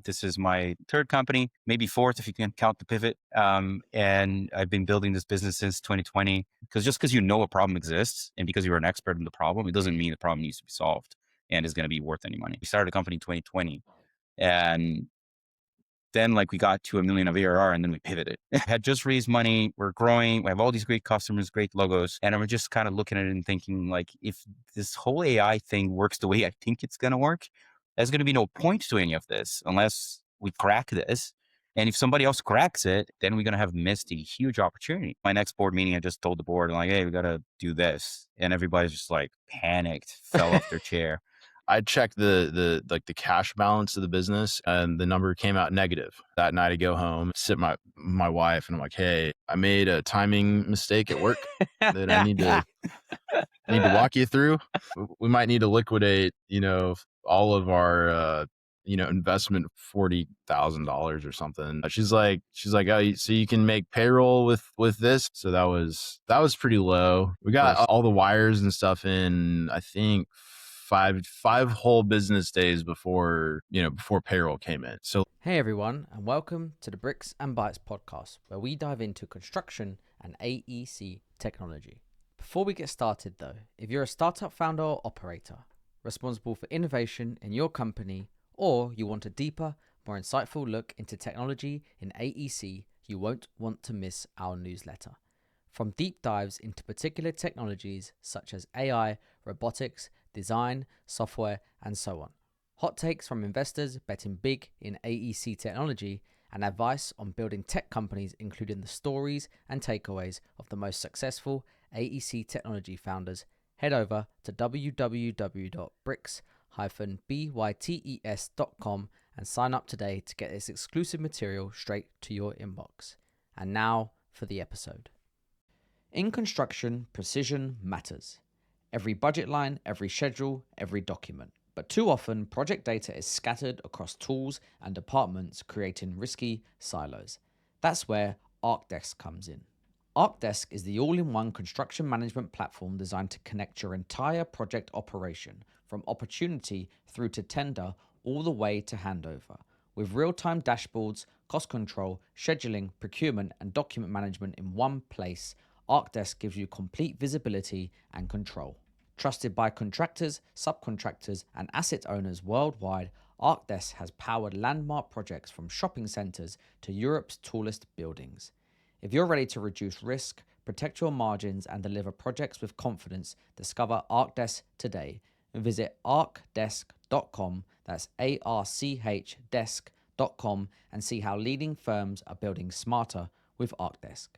This is my third company, maybe fourth if you can count the pivot. And I've been building this business since 2020. Because just because you know a problem exists and because you're an expert in the problem, it doesn't mean the problem needs to be solved and is going to be worth any money. We started a company in 2020, and then we got to $1 million of ARR, and then we pivoted. Had just raised money. We're growing. We have all these great customers, great logos. And I'm just kind of looking at it and thinking, if this whole AI thing works the way I think it's going to work, there's going to be no point to any of this unless we crack this. And if somebody else cracks it, then we're going to have missed a huge opportunity. My next board meeting, I just told the board, hey, we got to do this. And everybody's just panicked, fell off their chair. I checked the cash balance of the business, and the number came out negative. That night I go home, sit my wife, and I'm like, hey, I made a timing mistake at work that I need to walk you through. We might need to liquidate, all of our investment, $40,000 or something. She's like, oh, so you can make payroll with this. So that was pretty low. We got all the wires and stuff in, I think, five whole business days before payroll came in. So hey everyone, and welcome to the Bricks and Bytes podcast, where we dive into construction and AEC technology. Before we get started though, if you're a startup founder or operator responsible for innovation in your company, or you want a deeper, more insightful look into technology in AEC, you won't want to miss our newsletter. From deep dives into particular technologies such as AI, robotics, design, software, and so on. Hot takes from investors betting big in AEC technology, and advice on building tech companies, including the stories and takeaways of the most successful AEC technology founders. Head over to www.bricks-bytes.com and sign up today to get this exclusive material straight to your inbox. And now for the episode. In construction, precision matters. Every budget line, every schedule, every document. But too often, project data is scattered across tools and departments, creating risky silos. That's where ArcDesk comes in. ArcDesk is the all-in-one construction management platform designed to connect your entire project operation, from opportunity through to tender, all the way to handover. With real-time dashboards, cost control, scheduling, procurement, and document management in one place, ArcDesk gives you complete visibility and control. Trusted by contractors, subcontractors, and asset owners worldwide, ArcDesk has powered landmark projects from shopping centers to Europe's tallest buildings. If you're ready to reduce risk, protect your margins, and deliver projects with confidence, discover ArcDesk today and visit arcdesk.com, that's ARCH desk.com, and see how leading firms are building smarter with ArcDesk.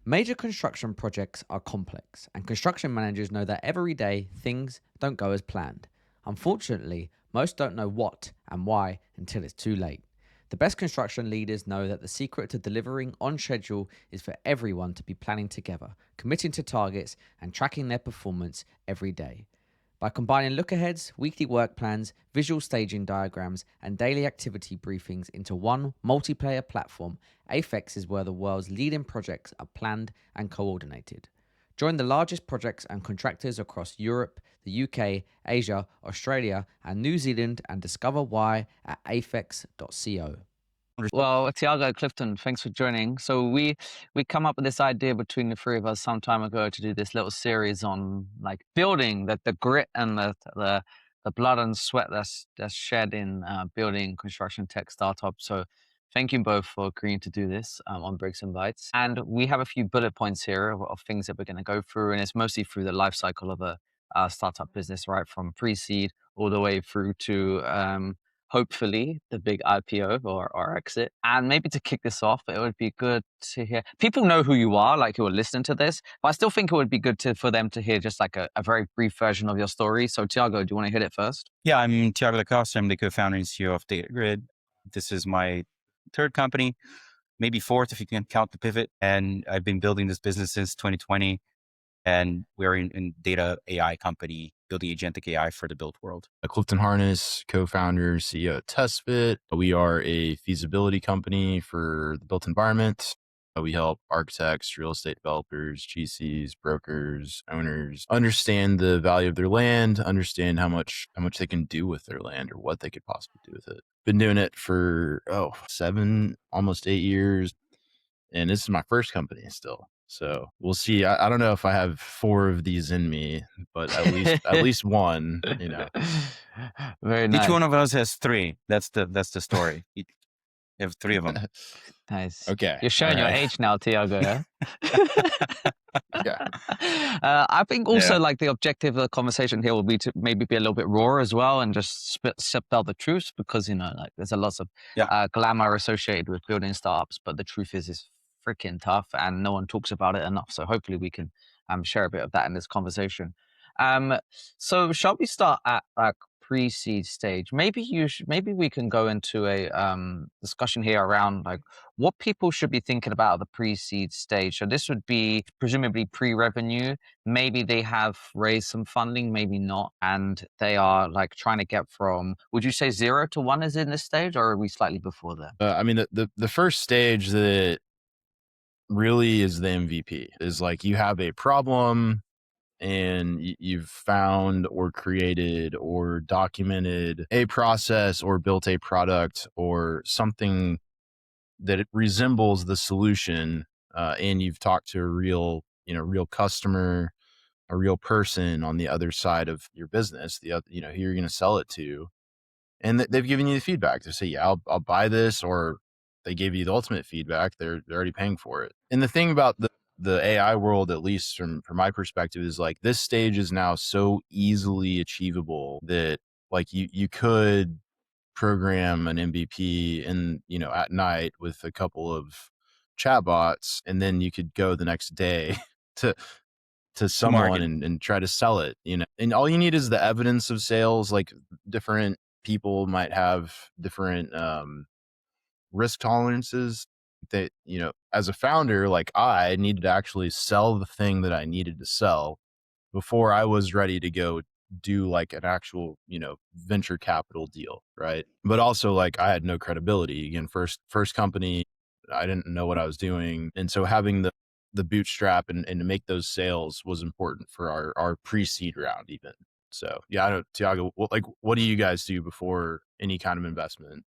Major construction projects are complex, and construction managers know that every day things don't go as planned. Unfortunately, most don't know what and why until it's too late. The best construction leaders know that the secret to delivering on schedule is for everyone to be planning together, committing to targets, and tracking their performance every day. By combining look-aheads, weekly work plans, visual staging diagrams, and daily activity briefings into one multiplayer platform, AFEX is where the world's leading projects are planned and coordinated. Join the largest projects and contractors across Europe, the UK, Asia, Australia, and New Zealand, and discover why at afex.co. Well, Thiago, Clifton, thanks for joining. So we come up with this idea between the three of us some time ago to do this little series on building, the grit and the blood and sweat that's shed in building construction tech startups. So thank you both for agreeing to do this on Bricks and Bytes. And we have a few bullet points here of things that we're going to go through, and it's mostly through the life cycle of a startup business, right, from pre-seed all the way through to hopefully the big IPO or exit. And maybe to kick this off, it would be good to hear, people know who you are, who are listening to this, but I still think it would be good for them to hear just a very brief version of your story. So Thiago, do you want to hit it first? Yeah, I'm Thiago Da Costa. I'm the co-founder and CEO of DataGrid. This is my third company, maybe fourth if you can count the pivot. And I've been building this business since 2020. And we're in data AI company, building agentic AI for the built world. Clifton Harness, co-founder, CEO at TestFit. We are a feasibility company for the built environment. We help architects, real estate developers, GCs, brokers, owners understand the value of their land, understand how much they can do with their land or what they could possibly do with it. Been doing it for 7, almost 8 years, and this is my first company still. So we'll see. I don't know if I have 4 of these in me, but at least one. Very Each nice. one of us has 3. That's the story. You have 3 of them. Nice. Okay. You're showing All your right. age now, Tiago, yeah? Yeah. I think also Yeah. like the objective of the conversation here will be to maybe be a little bit raw as well and just spell the truth because, like there's a lot of Yeah. glamour associated with building startups, but the truth is it's freaking tough and no one talks about it enough. So hopefully we can share a bit of that in this conversation. So shall we start at like pre-seed stage? Maybe we can go into a discussion here around like what people should be thinking about at the pre-seed stage. So this would be presumably pre-revenue. Maybe they have raised some funding, maybe not, and they are like trying to get from, would you say 0 to 1 is in this stage, or are we slightly before that? I mean, the first stage that really is the MVP is like you have a problem and you've found or created or documented a process or built a product or something that it resembles the solution, and you've talked to a real customer, a real person on the other side of your business, who you're going to sell it to, and they've given you the feedback. They say, yeah, I'll buy this, or they gave you the ultimate feedback. They're already paying for it. And the thing about the AI world, at least from my perspective, is like this stage is now so easily achievable that like you could program an MVP at night with a couple of chatbots, and then you could go the next day to To someone market. and try to sell it, and all you need is the evidence of sales. Like different people might have different risk tolerances that, as a founder, like I needed to actually sell the thing that I needed to sell before I was ready to go do like an actual, venture capital deal. Right. But also like I had no credibility. Again, first company, I didn't know what I was doing. And so having the bootstrap and to make those sales was important for our pre-seed round even. So yeah, I don't, Tiago, what do you guys do before any kind of investment?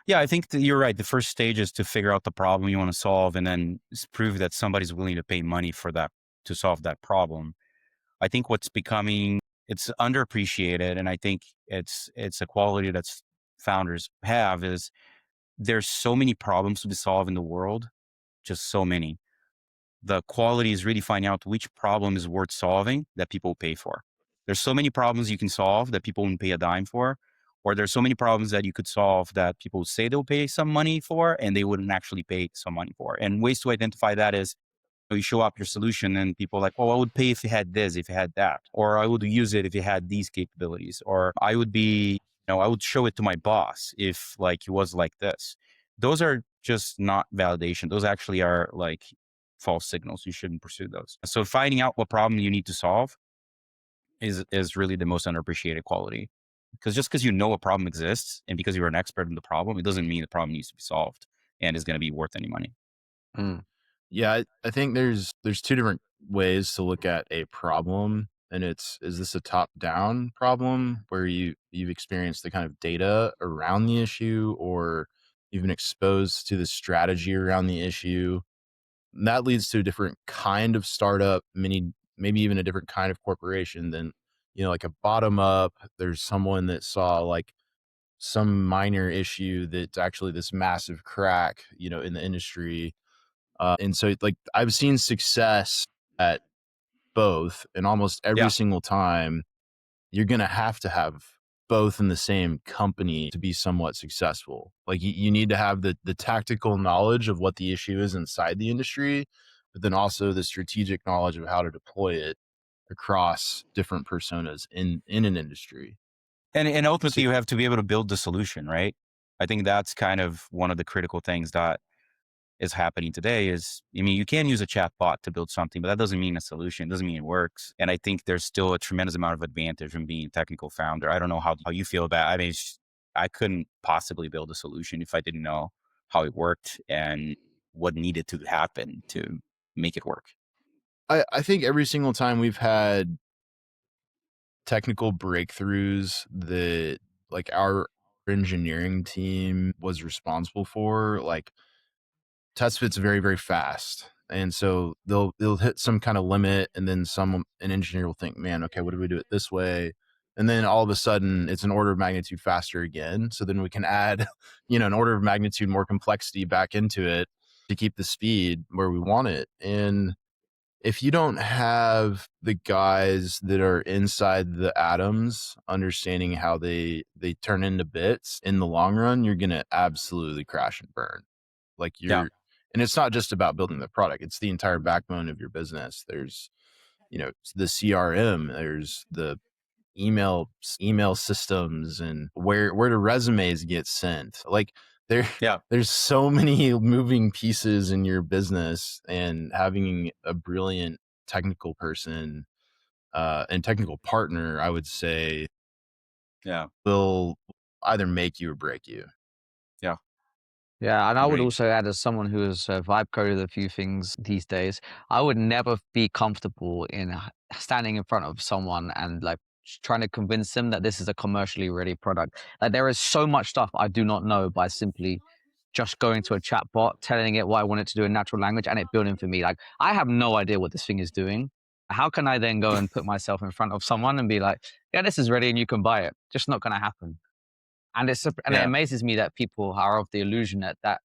Yeah, I think that you're right. The first stage is to figure out the problem you want to solve and then prove that somebody's willing to pay money for that to solve that problem. I think it's underappreciated, and I think it's a quality that's founders have is there's so many problems to be solved in the world, just so many. The quality is really finding out which problem is worth solving that people pay for. There's so many problems you can solve that people wouldn't pay a dime for, or there's so many problems that you could solve that people say they'll pay some money for and they wouldn't actually pay some money for. And ways to identify that is you show up your solution and people are like, oh, I would pay if you had this, if you had that, or I would use it if you had these capabilities, or I would show it to my boss if like he was like this. Those are just not validation. Those actually are like false signals. You shouldn't pursue those. So finding out what problem you need to solve is really the most underappreciated quality. Because just because you know a problem exists and because you're an expert in the problem, it doesn't mean the problem needs to be solved and is going to be worth any money. Mm. Yeah, I think there's 2 different ways to look at a problem, and is this a top down problem where you've experienced the kind of data around the issue, or you've been exposed to the strategy around the issue? And that leads to a different kind of startup, maybe even a different kind of corporation than, like a bottom up. There's someone that saw like some minor issue that's actually this massive crack, in the industry. And so like I've seen success at both, and almost every Yeah. single time you're going to have both in the same company to be somewhat successful. Like you need to have the tactical knowledge of what the issue is inside the industry, but then also the strategic knowledge of how to deploy it across different personas in an industry. And So ultimately you have to be able to build the solution, right? I think that's kind of one of the critical things that is happening today is, I mean, you can use a chat bot to build something, but that doesn't mean a solution. It doesn't mean it works. And I think there's still a tremendous amount of advantage from being a technical founder. I don't know how you feel about it. I mean, I couldn't possibly build a solution if I didn't know how it worked and what needed to happen to make it work. I think every single time we've had technical breakthroughs that like our engineering team was responsible for, like TestFit's very, very fast. And so they'll hit some kind of limit, and then an engineer will think, man, okay, what do we do it this way? And then all of a sudden it's an order of magnitude faster again. So then we can add, an order of magnitude more complexity back into it to keep the speed where we want it. And if you don't have the guys that are inside the atoms understanding how they turn into bits in the long run, you're going to absolutely crash and burn. Like and it's not just about building the product, it's the entire backbone of your business. There's the CRM, there's the email systems, and where the resumes get sent. Like there's so many moving pieces in your business, and having a brilliant technical person and technical partner, I would say, will either make you or break you. Yeah, and I would Agreed. also add, as someone who has vibe coded a few things these days, I would never be comfortable in standing in front of someone and like trying to convince them that this is a commercially ready product. Like there is so much stuff I do not know by simply just going to a chat bot, telling it what I want it to do in natural language, and it building for me. Like I have no idea what this thing is doing. How can I then go and put myself in front of someone and be like, yeah, this is ready and you can buy it? Just not going to happen. And it amazes me that people are of the illusion that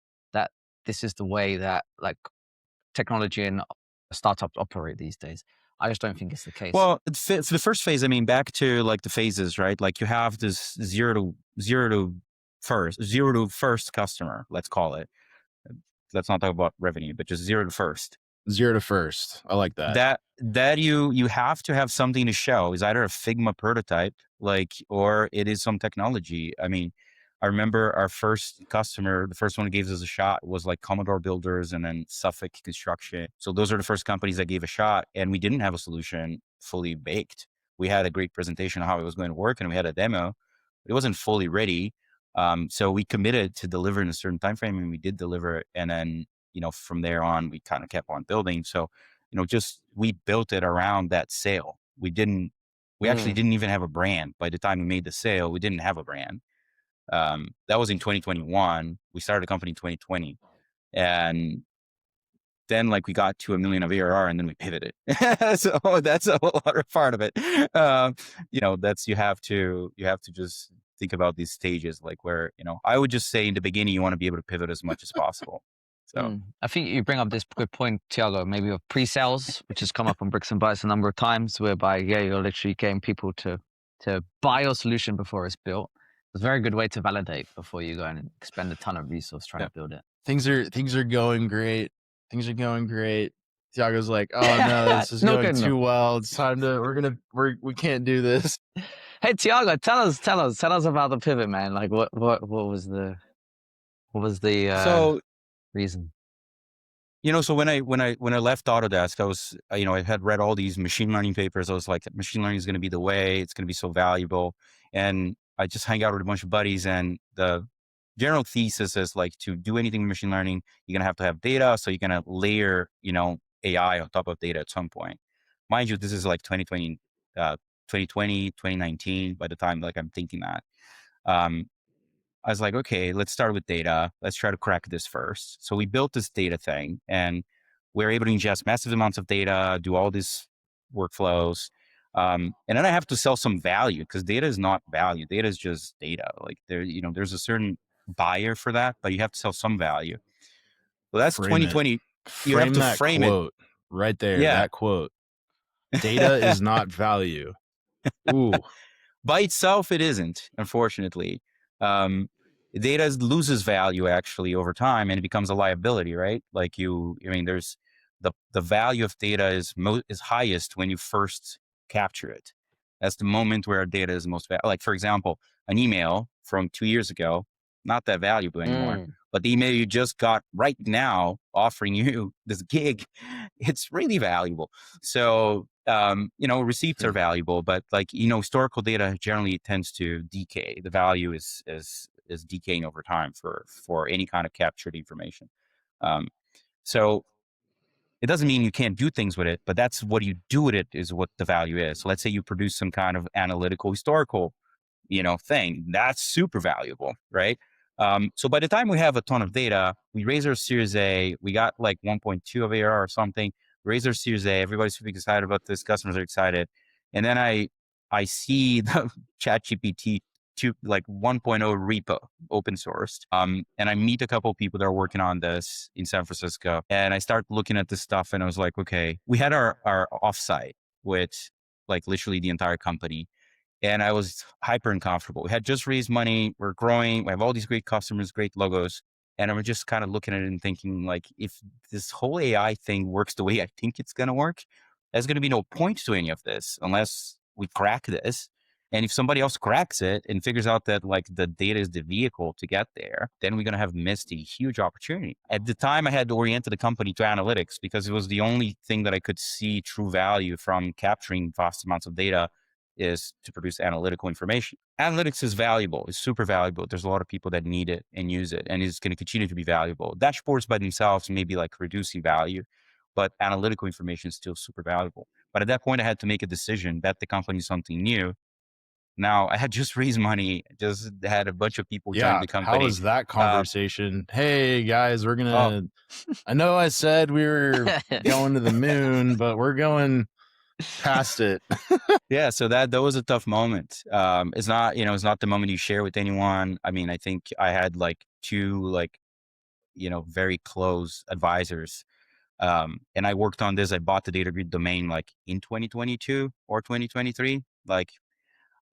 this is the way that like technology and startups operate these days. I just don't think it's the case. Well, it's the first phase. I mean, back to like the phases, right? Like you have this zero to first customer, let's call it. Let's not talk about revenue, but just zero to first. Zero to first. I like that. That you have to have something to show. Is either a Figma prototype, or it is some technology. I mean, I remember our first customer, the first one who gave us a shot was like Commodore Builders and then Suffolk Construction. So those are the first companies that gave a shot, and we didn't have a solution fully baked. We had a great presentation of how it was going to work, and we had a demo. It wasn't fully ready. So we committed to deliver in a certain time frame, and we did deliver it. And then, from there on, we kind of kept on building. So, we built it around that sale. We actually didn't even have a brand. By the time we made the sale, we didn't have a brand. That was in 2021. We started the company in 2020. And then we got to $1 million of ARR, and then we pivoted. So that's a whole other part of it. You have to just think about these stages, where, I would just say in the beginning, you want to be able to pivot as much as possible. So I think you bring up this good point, Thiago, maybe of pre-sales, which has come up on Bricks and Bytes a number of times, whereby, you're literally getting people to buy your solution before it's built. It's a very good way to validate before you go and spend a ton of resource trying to build it. Things are going great. Thiago's like, oh no, this is going too well. It's time to, we can't do this. Hey, Thiago, tell us about the pivot, man. Like what was the reason? So when I left Autodesk, I was, I had read all these machine learning papers. I was like, machine learning is going to be the way. It's going to be so valuable. And I just hang out with a bunch of buddies, and the general thesis is to do anything with machine learning, you're going to have data. So you're going to layer, AI on top of data at some point. Mind you, this is 2020, 2019, by the time I'm thinking that. I was like, okay, let's start with data. Let's try to crack this first. So we built this data thing, and we're able to ingest massive amounts of data, do all these workflows. And then I have to sell some value, because data is not value. Data is just data. There's a certain buyer for that, but you have to sell some value. Well, that's 2020. You have to frame quote it right there. Yeah. That quote. Data is not value. Ooh. By itself, it isn't, unfortunately. Data loses value actually over time, and it becomes a liability, right? There's the value of data is highest when you first capture it. That's the moment where our data is most valuable. For example, an email from 2 years ago, not that valuable anymore. But the email you just got right now offering you this gig, it's really valuable. So, receipts are valuable, but historical data generally tends to decay. The value is decaying over time for any kind of captured information. So it doesn't mean you can't do things with it, but that's what you do with it is what the value is. So let's say you produce some kind of analytical historical, thing that's super valuable, right? So by the time we have a ton of data, we raise our Series A, we got like 1.2 of ARR or something, raise our Series A, everybody's super excited about this, customers are excited. And then I see the ChatGPT 1.0 repo open sourced. And I meet a couple of people that are working on this in San Francisco. And I start looking at this stuff and I was like, okay, we had our offsite with like literally the entire company. And I was hyper uncomfortable. We had just raised money. We're growing. We have all these great customers, great logos. And I'm just kind of looking at it and thinking, like, if this whole AI thing works the way I think it's going to work, there's going to be no point to any of this unless we crack this. And if somebody else cracks it and figures out that like the data is the vehicle to get there, then we're going to have missed a huge opportunity. At the time, I had oriented the company to analytics because it was the only thing that I could see true value from capturing vast amounts of data is to produce analytical information. Analytics is valuable. It's super valuable. There's a lot of people that need it and use it, and it's going to continue to be valuable. Dashboards by themselves may be like reducing value, but analytical information is still super valuable. But at that point, I had to make a decision, bet the company something new. Now, I had just raised money, just had a bunch of people join the company. How was that conversation? Hey, guys, we're going to... I know I said we were going to the moon, but we're going past it. Yeah, so that was a tough moment. It's not, it's not the moment you share with anyone. I mean, I think I had like two very close advisors. And I worked on this. I bought the DataGrid domain like in 2022 or 2023.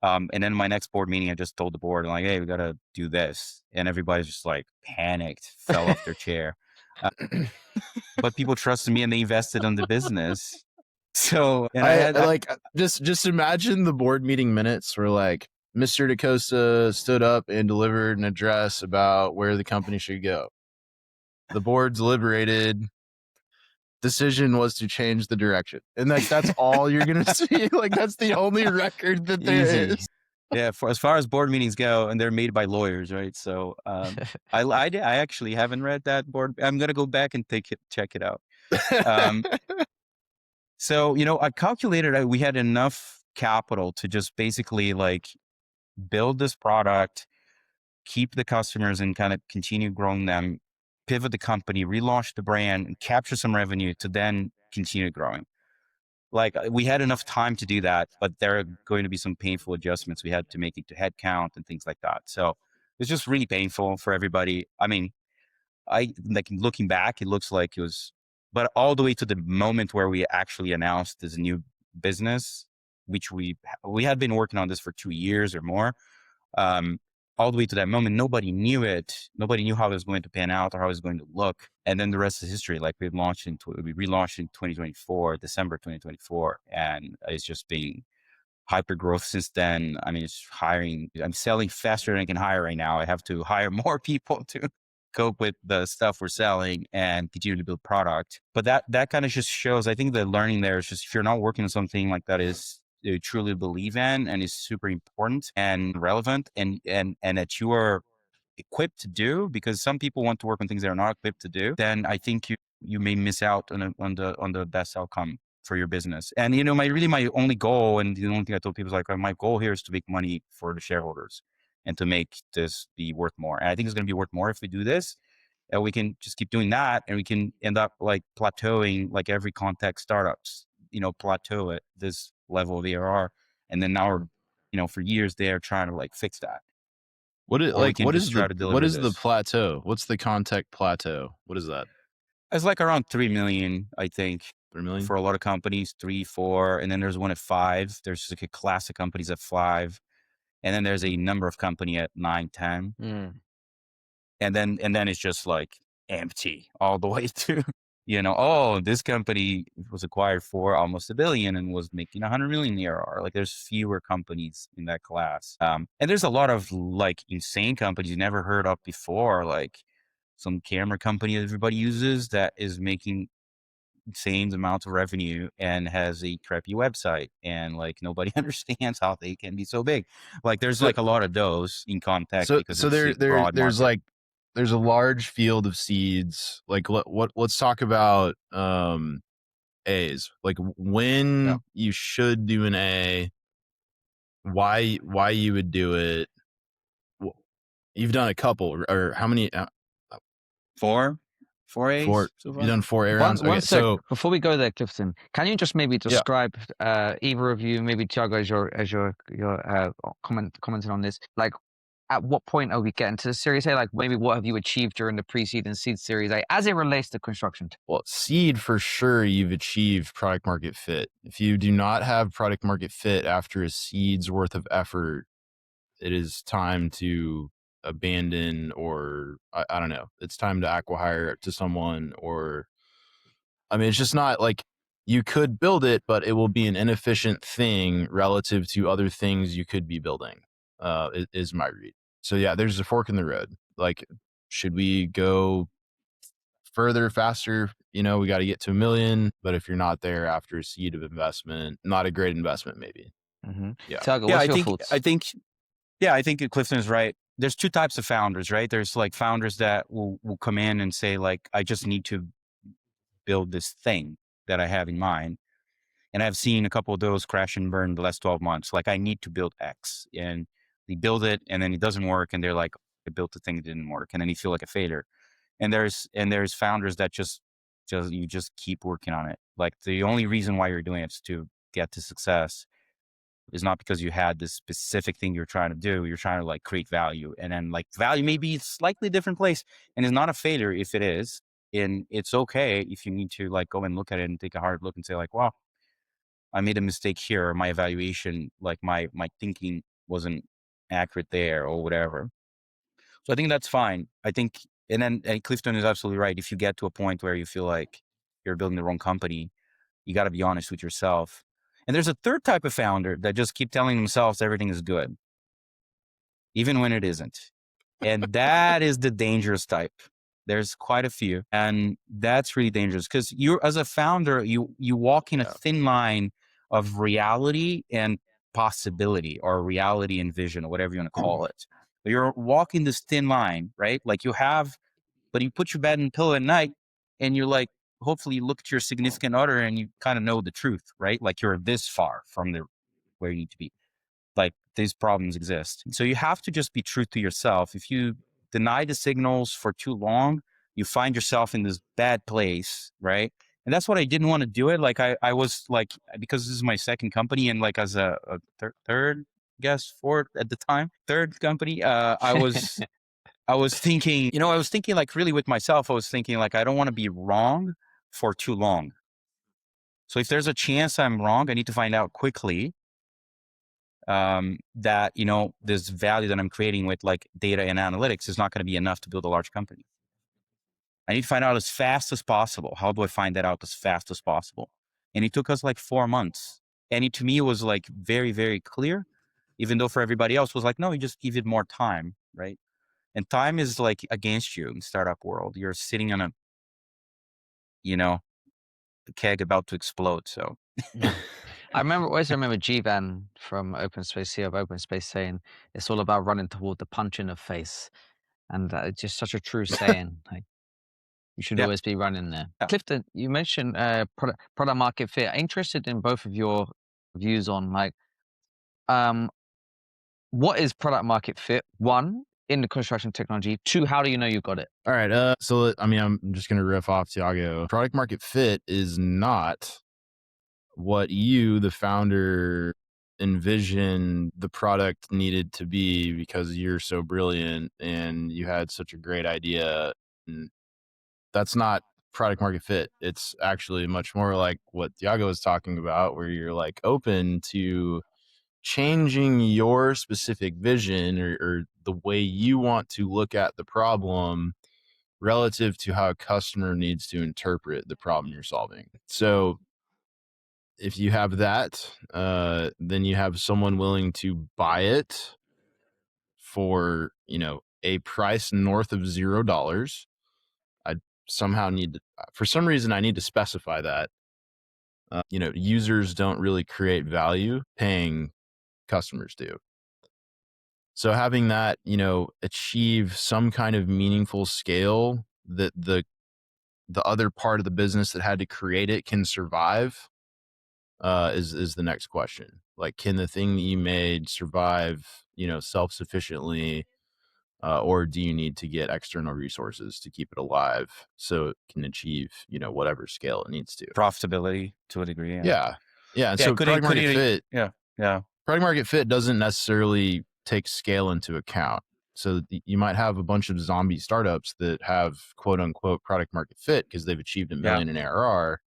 And then my next board meeting, I just told the board, like, hey, we got to do this. And everybody's just like panicked, fell off their chair. But people trusted me and they invested in the business. So, and I just imagine the board meeting minutes where like Mr. Da Costa stood up and delivered an address about where the company should go. The board deliberated. Decision was to change the direction, and that's all you're gonna see. Like that's the only record that there is. Yeah, as far as board meetings go, and they're made by lawyers, right? So I actually haven't read that board. I'm gonna go back and check it out. So, I calculated we had enough capital to just basically like build this product, keep the customers and kind of continue growing them, pivot the company, relaunch the brand, and capture some revenue to then continue growing. Like we had enough time to do that, but there are going to be some painful adjustments we had to make it to headcount and things like that. So it's just really painful for everybody. I mean, looking back, it looks like it was, but all the way to the moment where we actually announced this new business, which we had been working on this for 2 years or more. All the way to that moment, nobody knew it. Nobody knew how it was going to pan out or how it was going to look. And then the rest is history. Like we relaunched in 2024, December 2024, and it's just been hyper growth since then. I mean, it's hiring. I'm selling faster than I can hire right now. I have to hire more people to cope with the stuff we're selling and continue to build product. But that kind of just shows, I think the learning there is just if you're not working on something like that is you truly believe in and is super important and relevant and that you are equipped to do, because some people want to work on things they're not equipped to do, then I think you may miss out on the best outcome for your business. And my only goal, and the only thing I told people is like, my goal here is to make money for the shareholders and to make this be worth more. And I think it's going to be worth more if we do this. And we can just keep doing that, and we can end up like plateauing, like every contact startups, plateau at this level of ARR. And then now we're, for years they're trying to like fix that. What is the plateau? What's the contact plateau? What is that? It's like around 3 million, I think. 3 million for a lot of companies, 3, 4, and then there's one at 5. There's like a class of companies at 5, and then there's a number of company at 9, 10, and then it's just like empty all the way to this company was acquired for almost $1 billion and was making 100 million ARR. Like there's fewer companies in that class, and there's a lot of like insane companies you never heard of before, like some camera company that everybody uses that is making insane amounts of revenue and has a crappy website, and like nobody understands how they can be so big. Like there's like a lot of those in context. So there's there's a large field of seeds. Like let's talk about A's. Like when you should do an A, why you would do it. You've done a couple, or how many? Four A's so You've far. done 4 A One, rounds. one Okay, sec. so Before we go there, Clifton, can you just maybe describe either of you, maybe Thiago, as your commenting on this, like at what point are we getting to the Series A? Like maybe what have you achieved during the pre-seed and seed Series A as it relates to construction? well, seed for sure, you've achieved product market fit. If you do not have product market fit after a seed's worth of effort, it is time to abandon, or I don't know. It's time to acquihire to someone, or I mean, it's just not like you could build it, but it will be an inefficient thing relative to other things you could be building. Is my read. So yeah, there's a fork in the road. Like, should we go further, faster? You know, we got to get to 1 million, but if you're not there after a seed of investment, not a great investment, maybe. Mm-hmm. Yeah. Thiago, Yeah, what's your thoughts? I think Clifton is right. There's two types of founders, right? There's like founders that will come in and say like, I just need to build this thing that I have in mind. And I've seen a couple of those crash and burn the last 12 months. Like, I need to build X, and they build it and then it doesn't work. And they're like, I built the thing that didn't work. And then you feel like a failure. And there's founders that just you just keep working on it. Like, the only reason why you're doing it is to get to success. Is not because you had this specific thing you're trying to do. You're trying to like create value, and then like value may be a slightly different place, and it's not a failure if it is. And it's okay if you need to like go and look at it and take a hard look and say like, wow, I made a mistake here. My evaluation, like my thinking wasn't accurate there, or whatever. So I think that's fine. I think, and Clifton is absolutely right. If you get to a point where you feel like you're building the wrong company, you got to be honest with yourself. And there's a third type of founder that just keep telling themselves everything is good, even when it isn't. And that is the dangerous type. There's quite a few, and that's really dangerous because you're, as a founder, you walk in a thin line of reality and possibility, or reality and vision, or whatever you want to call it. You're walking this thin line, right? Like but you put your bed and pillow at night, and you're like, hopefully you look at your significant other and you kind of know the truth, right? Like, you're this far from where you need to be. Like, these problems exist. So you have to just be true to yourself. If you deny the signals for too long, you find yourself in this bad place, right? And that's what I didn't want to do it. Like, I was like, because this is my second company, and like as a third, fourth at the time, third company, I was thinking, like really with myself, I was thinking like, I don't want to be wrong for too long. So if there's a chance I'm wrong, I need to find out quickly that, this value that I'm creating with like data and analytics is not going to be enough to build a large company. I need to find out as fast as possible. How do I find that out as fast as possible? And it took us like 4 months. And to me, it was like very, very clear, even though for everybody else was like, no, you just give it more time, right? And time is like against you in startup world. You're sitting on a keg about to explode. So I always remember G-Van from OpenSpace, CEO of OpenSpace, saying it's all about running toward the punch in the face. And it's just such a true saying. Like, you should always be running there. Yeah. Clifton, you mentioned product market fit. I'm interested in both of your views on like, what is product market fit? One, in the construction technology. Two, how do you know you got it? All right. So I mean, I'm just gonna riff off Thiago. Product market fit is not what you, the founder, envisioned the product needed to be because you're so brilliant and you had such a great idea. And that's not product market fit. It's actually much more like what Thiago was talking about, where you're like open to changing your specific vision, or the way you want to look at the problem relative to how a customer needs to interpret the problem you're solving. So if you have that, then you have someone willing to buy it for, a price north of $0. I somehow need to, for some reason, I need to specify that. Users don't really create value, paying customers do. So having that, achieve some kind of meaningful scale that the other part of the business that had to create it can survive, is the next question. Like, can the thing that you made survive, self-sufficiently, or do you need to get external resources to keep it alive so it can achieve, whatever scale it needs to? Profitability to a degree. Yeah. Yeah. Yeah. And Yeah. so Yeah. Yeah. product market fit doesn't necessarily take scale into account. So you might have a bunch of zombie startups that have quote unquote product market fit because they've achieved $1 million in ARR.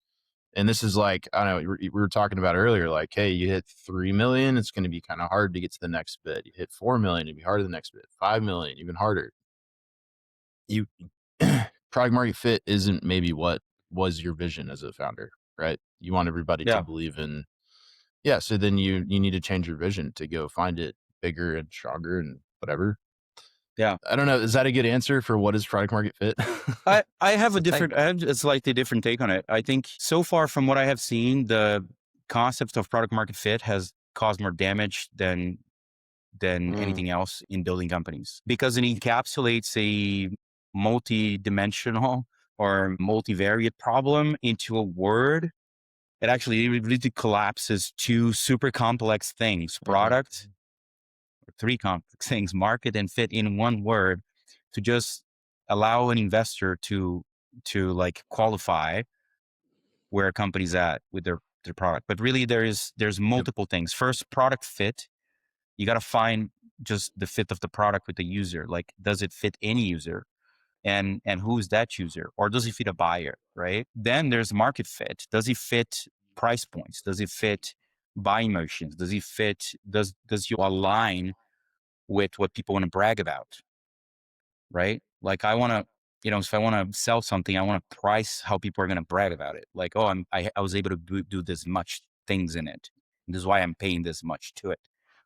And this is like, I don't know, we were talking about earlier, like, hey, you hit 3 million, it's going to be kind of hard to get to the next bit. You hit 4 million, it'd be harder the next bit. 5 million, even harder. You product market fit isn't maybe what was your vision as a founder, right? You want everybody to Yeah. believe in. Yeah. So then you need to change your vision to go find it bigger and stronger and whatever. Yeah. I don't know. Is that a good answer for what is product market fit? I have So I have a slightly different take on it. I think so far from what I have seen, the concept of product market fit has caused more damage than anything else in building companies, because it encapsulates a multi-dimensional or multivariate problem into a word. It actually really collapses two super complex things: product, or three complex things, market, and fit in one word, to just allow an investor to like qualify where a company's at with their product. But really there's multiple things. First, product fit. You got to find just the fit of the product with the user. Like, does it fit any user? And who's that user? Or does it fit a buyer, right? Then there's market fit. Does it fit price points? Does it fit buying motions? Does it fit, does you align with what people want to brag about, right? Like, I want to, if I want to sell something, I want to price how people are going to brag about it. Like, oh, I was able to do this much things in it. And this is why I'm paying this much to it,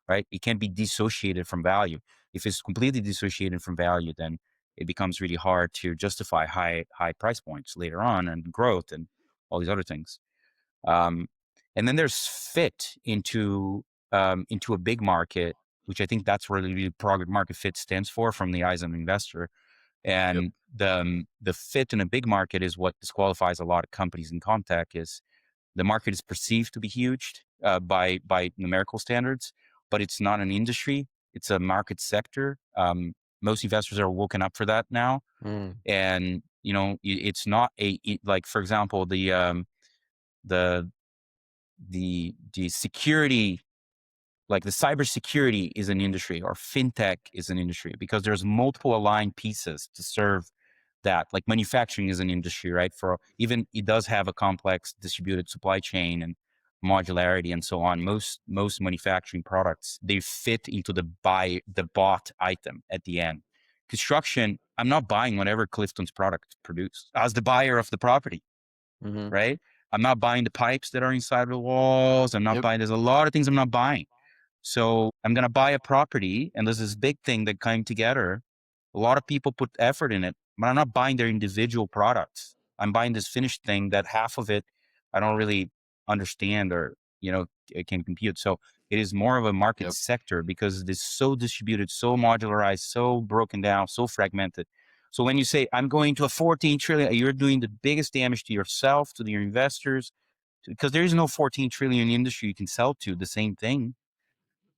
right? It can't be dissociated from value. If it's completely dissociated from value, then it becomes really hard to justify high price points later on, and growth and all these other things. And then there's fit into a big market, which I think that's where the product market fit stands for from the eyes of an investor. And the fit in a big market is what disqualifies a lot of companies in Comtech. Is the market is perceived to be huge by numerical standards, but it's not an industry; it's a market sector. Most investors are woken up for that now, and it's not like, for example, the security, like the cybersecurity is an industry, or fintech is an industry, because there's multiple aligned pieces to serve that. Like manufacturing is an industry, right? For even it does have a complex distributed supply chain and modularity and so on. Most manufacturing products, they fit into the bought item at the end. Construction, I'm not buying whatever Clifton's product produced as the buyer of the property, right? I'm not buying the pipes that are inside the walls. I'm not buying, there's a lot of things I'm not buying. So I'm going to buy a property, and there's this big thing that came together. A lot of people put effort in it, but I'm not buying their individual products. I'm buying this finished thing that half of it I don't really understand, or, it can compute. So it is more of a market sector, because it is so distributed, so modularized, so broken down, so fragmented. So when you say, I'm going to a 14 trillion, you're doing the biggest damage to yourself, to your investors, because there is no 14 trillion industry you can sell to the same thing.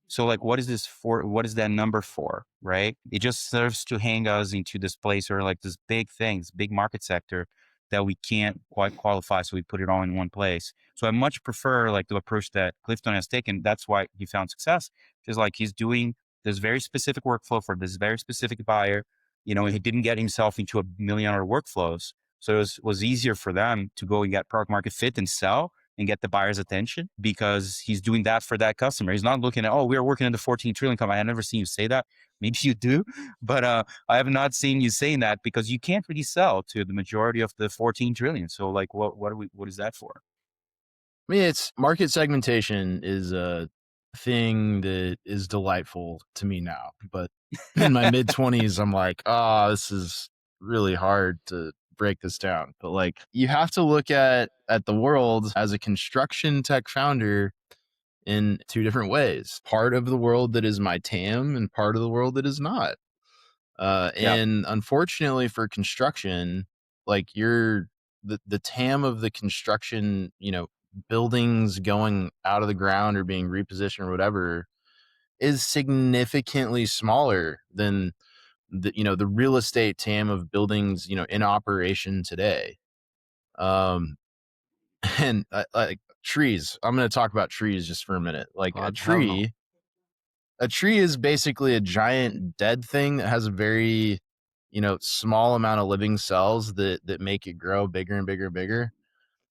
So like, what is this for? What is that number for? Right? It just serves to hang us into this place, or like this big thing, this big market sector that we can't quite qualify. So we put it all in one place. So I much prefer like the approach that Clifton has taken. That's why he found success. Is like, he's doing this very specific workflow for this very specific buyer. He didn't get himself into $1 million workflows. So it was easier for them to go and get product market fit and sell and get the buyer's attention, because he's doing that for that customer. He's not looking at, oh, we're working in the 14 trillion company. I've never seen you say that. Maybe you do, but I have not seen you saying that, because you can't really sell to the majority of the 14 trillion. So like, what is that for? I mean, it's market segmentation is a thing that is delightful to me now, but in my mid 20s, I'm like, this is really hard to break this down. But like, you have to look at the world as a construction tech founder. in two different ways. Part of the world that is my TAM and part of the world that is not. And unfortunately for construction, like the TAM of the construction, buildings going out of the ground or being repositioned or whatever is significantly smaller than the real estate TAM of buildings, in operation today. And like trees, I'm going to talk about trees just for a minute. Like God, hell no. a tree is basically a giant dead thing that has a very, small amount of living cells that make it grow bigger and bigger and bigger.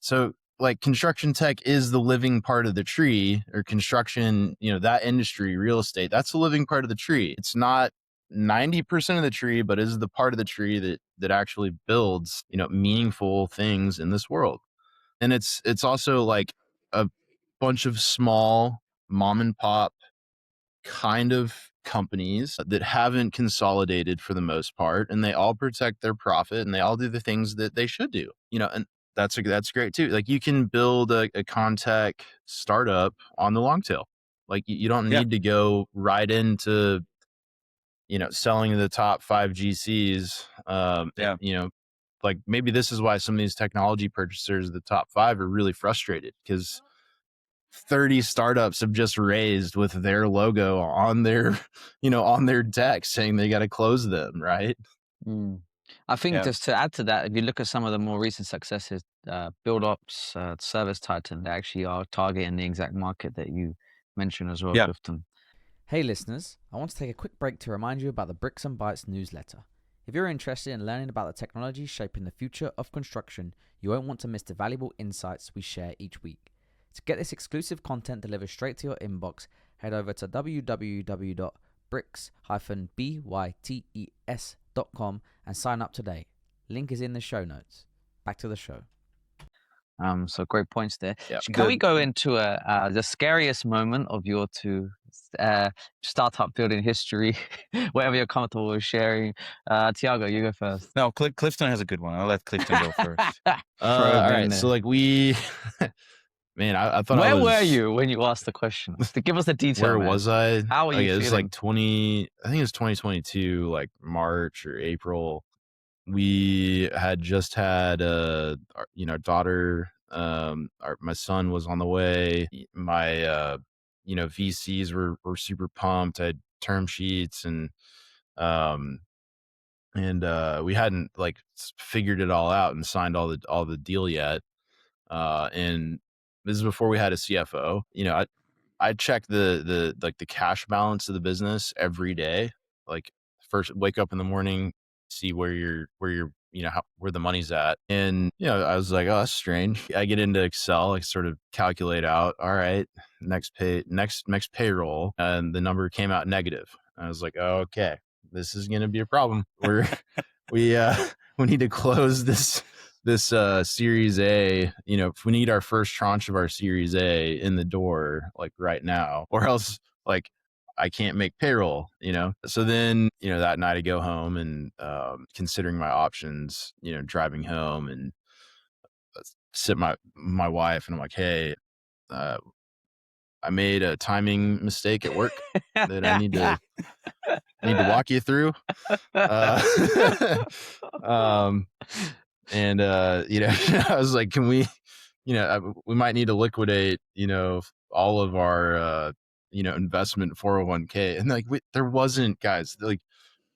So like construction tech is the living part of the tree, or construction, that industry, real estate, that's the living part of the tree. It's not 90% of the tree, but is the part of the tree that actually builds, meaningful things in this world. And it's also like a bunch of small mom and pop kind of companies that haven't consolidated for the most part, and they all protect their profit and they all do the things that they should do, and that's great too. Like you can build a contact startup on the long tail. Like you don't need to go right into, selling to the top 5 GCs. Like maybe this is why some of these technology purchasers, the top 5, are really frustrated, because 30 startups have just raised with their logo on their, on their deck saying they got to close them, right? I think just to add to that, if you look at some of the more recent successes, BuildOps, Service Titan, they actually are targeting the exact market that you mentioned as well, Clifton. Hey listeners, I want to take a quick break to remind you about the Bricks and Bytes newsletter. If you're interested in learning about the technology shaping the future of construction, you won't want to miss the valuable insights we share each week. To get this exclusive content delivered straight to your inbox, head over to www.bricks-bytes.com and sign up today. Link is in the show notes. Back to the show. So great points there. Yeah, Can we go into the scariest moment of your two startup building history, whatever you're comfortable with sharing? Thiago, you go first. No, Clifton has a good one. I'll let Clifton go first. All right. So like man, I thought Where were you when you asked the question? To give us the detail. Where was I? How were you It was feeling? like I think it was 2022, like March or April. We had just had our daughter. My son was on the way. My VCs were super pumped. I had term sheets and we hadn't like figured it all out and signed all the deal yet. And this is before we had a CFO. I check the cash balance of the business every day. Like first wake up in the morning, see where where the money's at. And I was like, oh, that's strange. I get into Excel, I sort of calculate out, all right, next payroll, and the number came out negative. I was like, oh, okay, this is gonna be a problem. We need to close this Series A. If we need our first tranche of our Series A in the door, like right now, or else like I can't make payroll. So then that night I go home and considering my options, driving home, and sit my wife and I'm like, hey, I made a timing mistake at work that I need to walk you through. And I was like, can we, we might need to liquidate, all of our, investment 401k. And like, there wasn't, guys, like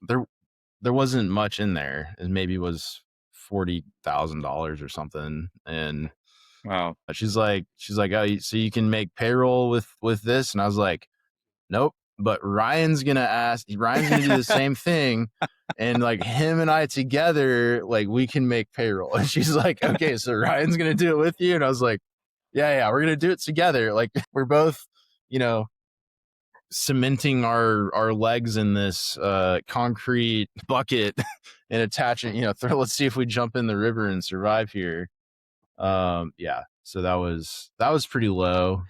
there wasn't much in there. It maybe was $40,000 or something. And Wow. she's like, oh, so you can make payroll with this? And I was like, nope. But Ryan's gonna do the same thing. And like him and I together, like we can make payroll. And she's like, okay, so Ryan's gonna do it with you. And I was like, yeah, we're gonna do it together. Like we're both, cementing our legs in this concrete bucket and attaching, let's see if we jump in the river and survive here. So that was pretty low.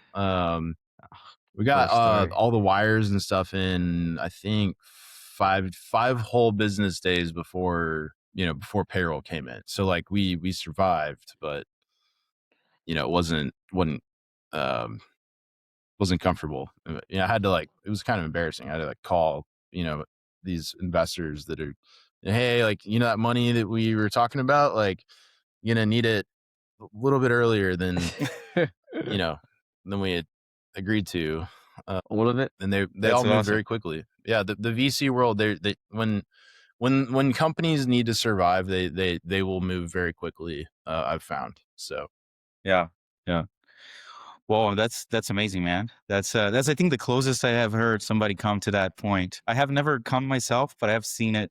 We got all the wires and stuff in, I think, five whole business days before payroll came in. So like we survived, but it wasn't wasn't comfortable. I had to it was kind of embarrassing. I had to call, these investors that are, hey, that money that we were talking about, you're gonna need it a little bit earlier than, than we had agreed to. All of it. And they That's all moved awesome. very quickly. Yeah. The VC world, they when companies need to survive, they will move very quickly. I've found. So Yeah. Yeah. Well, that's amazing, man. That's I think the closest I have heard somebody come to that point. I have never come myself, but I have seen it.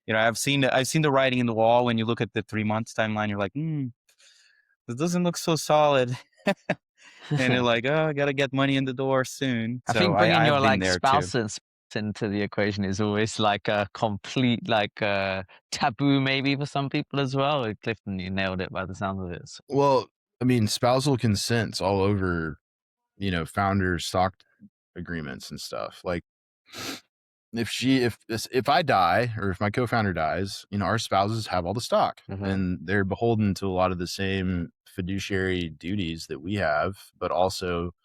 I've seen the writing in the wall when you look at the 3 months timeline. You're like, this doesn't look so solid, and you're like, oh, I gotta get money in the door soon. I So think bringing I've your been there too. spouse into the equation is always like a complete taboo maybe for some people as well. Clifton, you nailed it by the sound of it. well, I mean, spousal consent's all over, founder stock agreements and stuff. If I die or if my co-founder dies, our spouses have all the stock, and they're beholden to a lot of the same fiduciary duties that we have, but also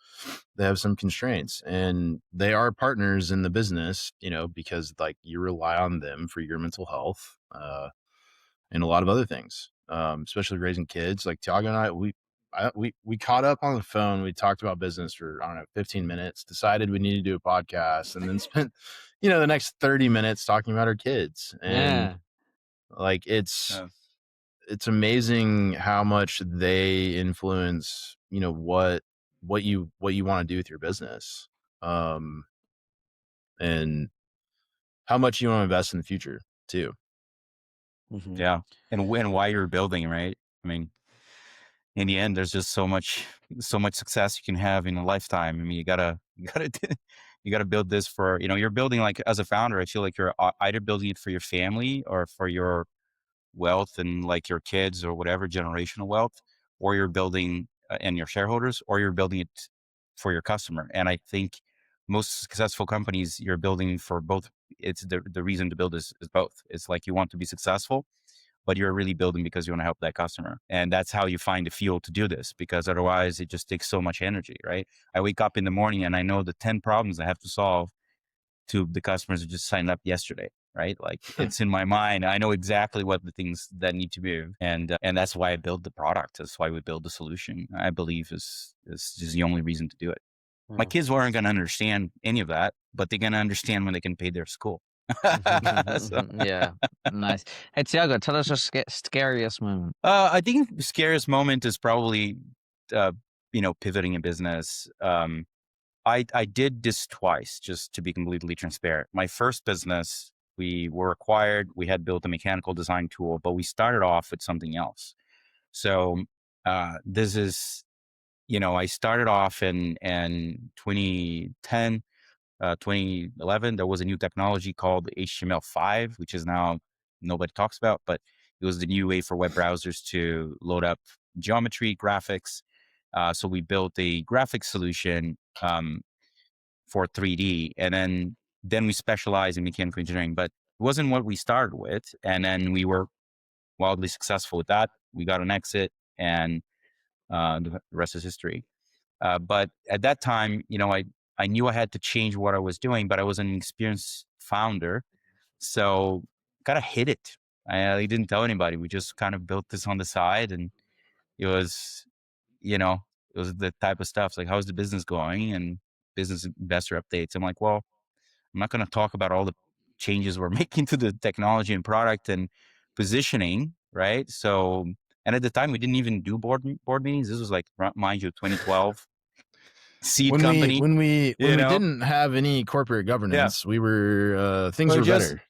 they have some constraints, and they are partners in the business, because you rely on them for your mental health, and a lot of other things, especially raising kids. Like Thiago and we caught up on the phone. We talked about business for, I don't know, 15 minutes, decided we needed to do a podcast, and then spent, the next 30 minutes talking about our kids. And Yeah. it's amazing how much they influence, what you want to do with your business. And how much you want to invest in the future too. Yeah, and why you're building, right? I mean, in the end, there's just so much success you can have in a lifetime. I mean, you gotta build this for, you're building, like, as a founder, I feel like you're either building it for your family or for your wealth and like your kids or whatever generational wealth, or you're building and your shareholders, or you're building it for your customer. And I think most successful companies, you're building for both. It's the reason to build is both. It's like you want to be successful, but you're really building because you want to help that customer. And that's how you find the fuel to do this, because otherwise it just takes so much energy, right? I wake up in the morning and I know the 10 problems I have to solve to the customers who just signed up yesterday, right? Like, it's in my mind. I know exactly what the things that need to be. And that's why I build the product. That's why we build the solution. I believe is just the only reason to do it. My kids weren't going to understand any of that, but they're going to understand when they can pay their school. So, Yeah, nice. Hey, Thiago, tell us your scariest moment. I think the scariest moment is probably, pivoting a business. I did this twice, just to be completely transparent. My first business, we were acquired. We had built a mechanical design tool, but we started off with something else. So this is, I started off in 2010, 2011. There was a new technology called HTML5, which is now nobody talks about, but it was the new way for web browsers to load up geometry, graphics. So we built a graphics solution for 3D, and then we specialized in mechanical engineering, but it wasn't what we started with. And then we were wildly successful with that. We got an exit, and the rest is history. But at that time, I knew I had to change what I was doing, but I was an experienced founder, so kind of hid it. I didn't tell anybody. We just kind of built this on the side, and it was, it was the type of stuff like, how's the business going, and business investor updates. I'm like, well, I'm not going to talk about all the changes we're making to the technology and product and positioning, right? So, and at the time, we didn't even do board meetings. This was like, mind you, 2012, seed company. When we you know, didn't have any corporate governance, we were things were better.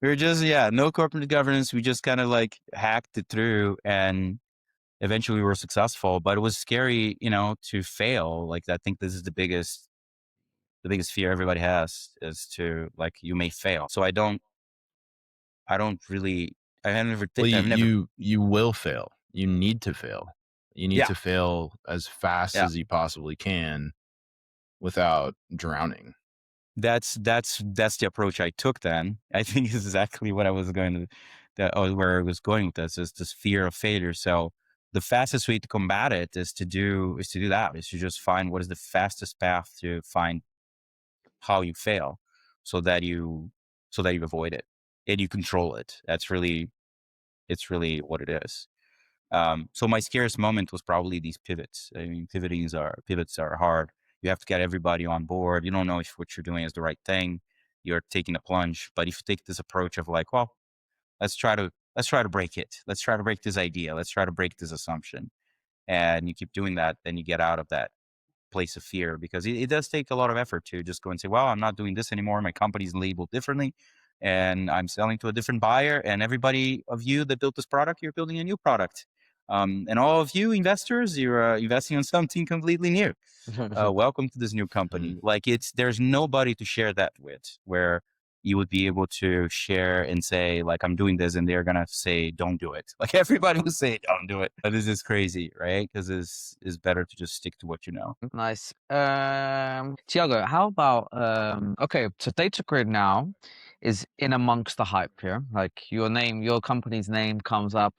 We were just no corporate governance. We just kind of like hacked it through, and eventually we were successful. But it was scary, to fail. Like, I think this is the biggest fear everybody has, is to, like, you may fail. So I You will fail. You need to fail. You need to fail as fast as you possibly can without drowning. That's the approach I took then. I think is exactly what I was going to, where I was going with this, is this fear of failure. So the fastest way to combat it is to do that, is to just find what is the fastest path to find how you fail, so that you avoid it and you control it. It's really what it is. So my scariest moment was probably these pivots. I mean, pivots are hard. You have to get everybody on board. You don't know if what you're doing is the right thing. You're taking a plunge. But if you take this approach of like, well, let's try to break it. Let's try to break this idea. Let's try to break this assumption. And you keep doing that, then you get out of that place of fear, because it does take a lot of effort to just go and say, well, I'm not doing this anymore. My company's labeled differently and I'm selling to a different buyer. And everybody of you that built this product, you're building a new product. And all of you investors, you're investing on something completely new. Welcome to this new company. Like there's nobody to share that with, where you would be able to share and say like, I'm doing this, and they're going to say, don't do it. Like everybody will say, don't do it. But this is crazy, right? Because it's better to just stick to what you know. Nice. Thiago, how about okay, so DataGrid now is in amongst the hype here. Like your company's name comes up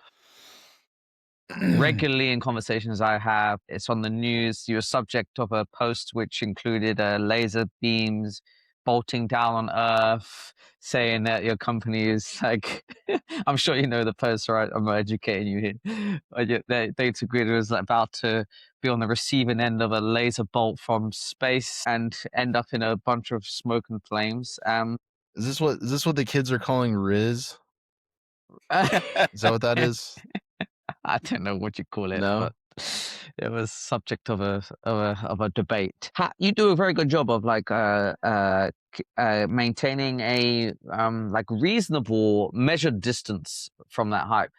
regularly in conversations I have. It's on the news. You're subject of a post which included laser beams bolting down on Earth, saying that your company is like, I'm sure you know the post, right? I'm not educating you here. DataGrid was about to be on the receiving end of a laser bolt from space and end up in a bunch of smoke and flames. Is this what the kids are calling Riz? Is that what that is? I don't know what you call it, No? but it was subject of a debate. You do a very good job of like maintaining a like reasonable measured distance from that hype.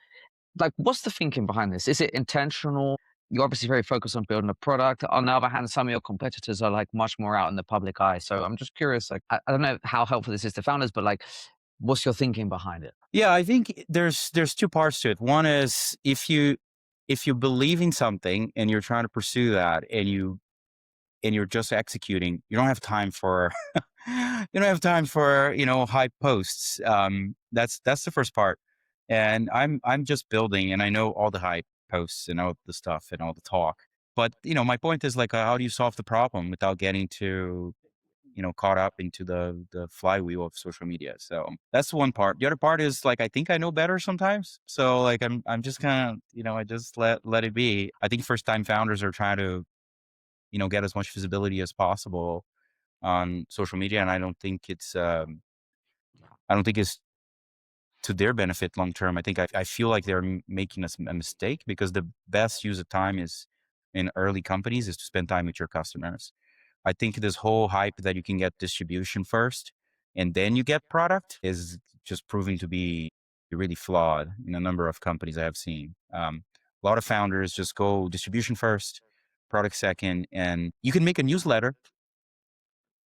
Like, what's the thinking behind this? Is it intentional? You're obviously very focused on building a product. On the other hand, some of your competitors are like much more out in the public eye. So I'm just curious, like, I don't know how helpful this is to founders, but like, what's your thinking behind it? Yeah, I think there's two parts to it. One is if you believe in something and you're trying to pursue that, and you're just executing, you don't have time for hype posts. That's the first part. And I'm just building, and I know all the hype posts and all the stuff and all the talk. But my point is like, how do you solve the problem without getting to caught up into the flywheel of social media? So that's one part. The other part is like, I think I know better sometimes. So like, I'm just kind of, I just let it be. I think first time founders are trying to, get as much visibility as possible on social media. And I don't think it's to their benefit long term. I feel like they're making a mistake, because the best use of time is in early companies is to spend time with your customers. I think this whole hype that you can get distribution first and then you get product is just proving to be really flawed in a number of companies I have seen. A lot of founders just go distribution first, product second, and you can make a newsletter,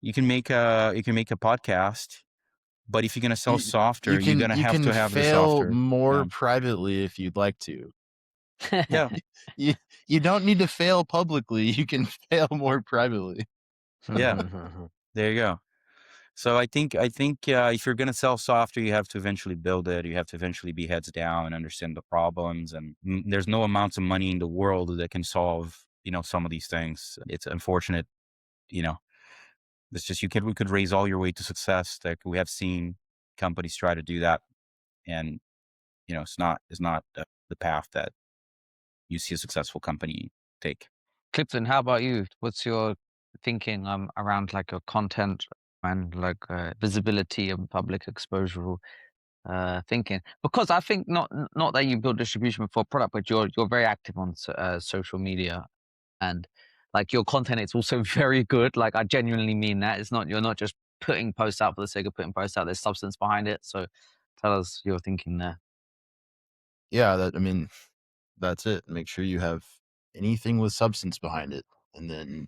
you can make a podcast, but if you're going to sell software, you're going to You have can to have the fail software. more privately if you'd like to. Yeah. You don't need to fail publicly. You can fail more privately. Yeah. There you go. So I think if you're going to sell software, you have to eventually build it. You have to eventually be heads down and understand the problems. And there's no amounts of money in the world that can solve, some of these things. It's unfortunate, it's just, we could raise all your way to success. Like we have seen companies try to do that. And, it's not the path that you see a successful company take. Clifton, how about you? What's your thinking around like your content and like visibility and public exposure thinking? Because I think not that you build distribution for a product, but you're very active on social media, and like your content is also very good. Like I genuinely mean that. You're not just putting posts out for the sake of putting posts out. There's substance behind it. So tell us your thinking there. Yeah, that's it. Make sure you have anything with substance behind it, and then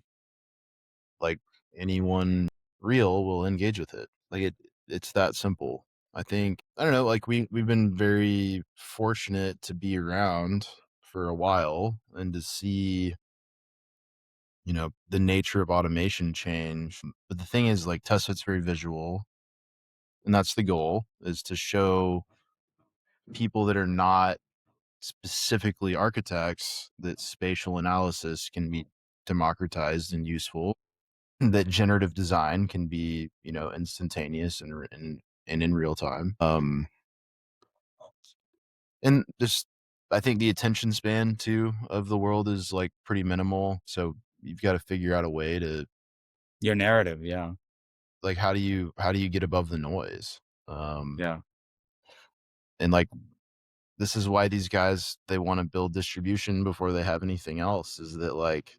like anyone real will engage with it. Like it's that simple. I think, I don't know, like we've been very fortunate to be around for a while and to see the nature of automation change. But the thing is, like, TestFit's very visual, and that's the goal, is to show people that are not specifically architects, that spatial analysis can be democratized and useful, that generative design can be, instantaneous and in real time. And just, I think the attention span too of the world is like pretty minimal. So you've got to figure out a way to, Your narrative. Yeah. like, how do you get above the noise? Yeah. And like, this is why these guys, they want to build distribution before they have anything else, is that like,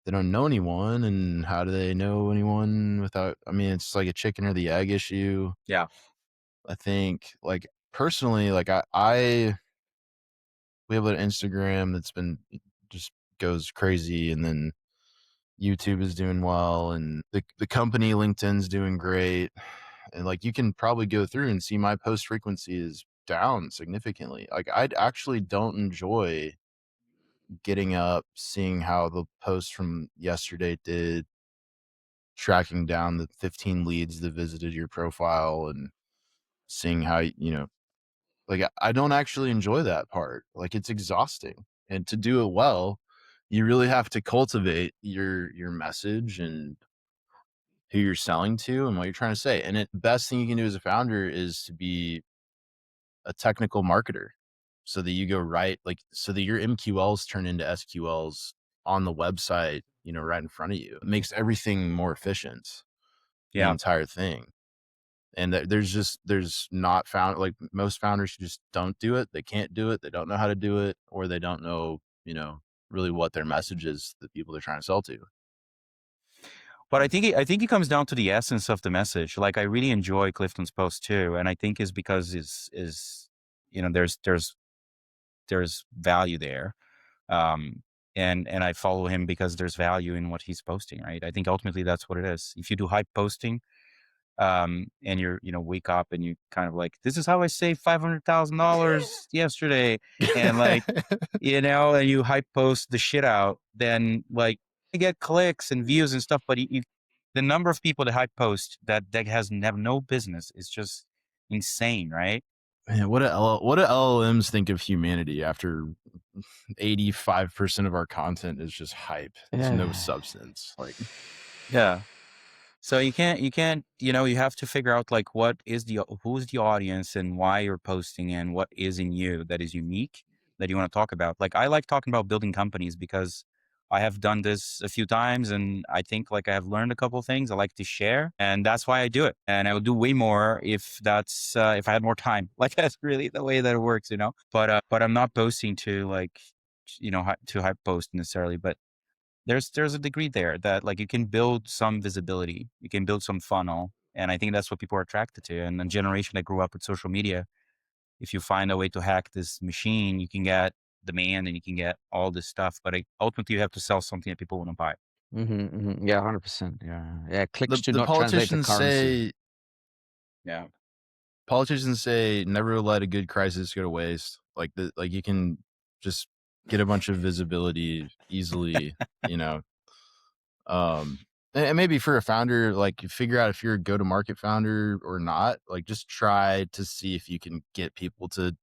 they don't know anyone, and how do they know anyone without, I mean, it's like a chicken or the egg issue. Yeah. I think, like, personally, like, we have an Instagram that's been just goes crazy, and then YouTube is doing well, and the company LinkedIn's doing great. And like, you can probably go through and see my post frequency is down significantly. Like, I actually don't enjoy getting up, seeing how the post from yesterday did, tracking down the 15 leads that visited your profile, and seeing how, like, I don't actually enjoy that part. Like, it's exhausting. And to do it well, you really have to cultivate your message and who you're selling to and what you're trying to say. And the best thing you can do as a founder is to be a technical marketer, so that you go right, like, so that your MQLs turn into SQLs on the website, right in front of you. It makes everything more efficient, the Yeah. entire thing. And there's not found, like, most founders who just don't do it. They can't do it. They don't know how to do it, or they don't know, really what their message is, the people they're trying to sell to. But I think it comes down to the essence of the message. Like, I really enjoy Clifton's post too, and I think is because there's value there, and I follow him because there's value in what he's posting, right? I think ultimately that's what it is. If you do hype posting, and you're wake up and you kind of like, this is how I saved $500,000 yesterday, and like, and you hype post the shit out, then like you get clicks and views and stuff. But the number of people that hype post that have no business is just insane, right? Man, what do LLMs think of humanity after 85% of our content is just hype? There's no substance. Like, Yeah. So you can't, you have to figure out like who's the audience and why you're posting, and what is in you that is unique that you want to talk about. Like, I like talking about building companies because I have done this a few times, and I think like I have learned a couple of things I like to share, and that's why I do it. And I would do way more if if I had more time. Like, that's really the way that it works, But I'm not posting to like, to hype post necessarily, but there's a degree there that like you can build some visibility, you can build some funnel, and I think that's what people are attracted to. And the generation that grew up with social media, if you find a way to hack this machine, you can get demand and you can get all this stuff, but ultimately you have to sell something that people want to buy. Yeah, 100%. Yeah, clicks do the not translate to politicians currency. say Yeah. never let a good crisis go to waste. Like, you can just get a bunch of visibility easily, and maybe for a founder, like, you figure out if you're a go-to-market founder or not. Like, just try to see if you can get people to,